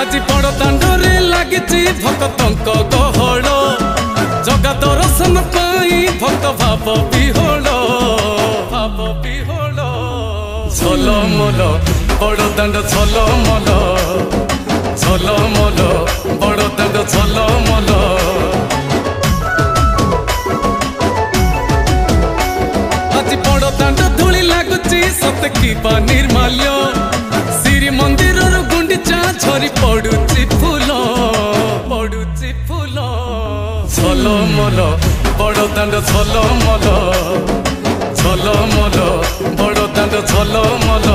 আজি बड़ दांडरे लागिची भक्तंक गहळ जगा दर्शन पाई भक्त भाव विहोल झलमल बड़ दांड झलमल झलमल बड़ दांड झलमल আজি बड़ दांड धूली लागुची सत की निर्माल्य श्री मंदिर गुंडीचा झरी पड़ुची फूल झलमल बड़ दांड झलमल झलमल बड़ दांड झलमल।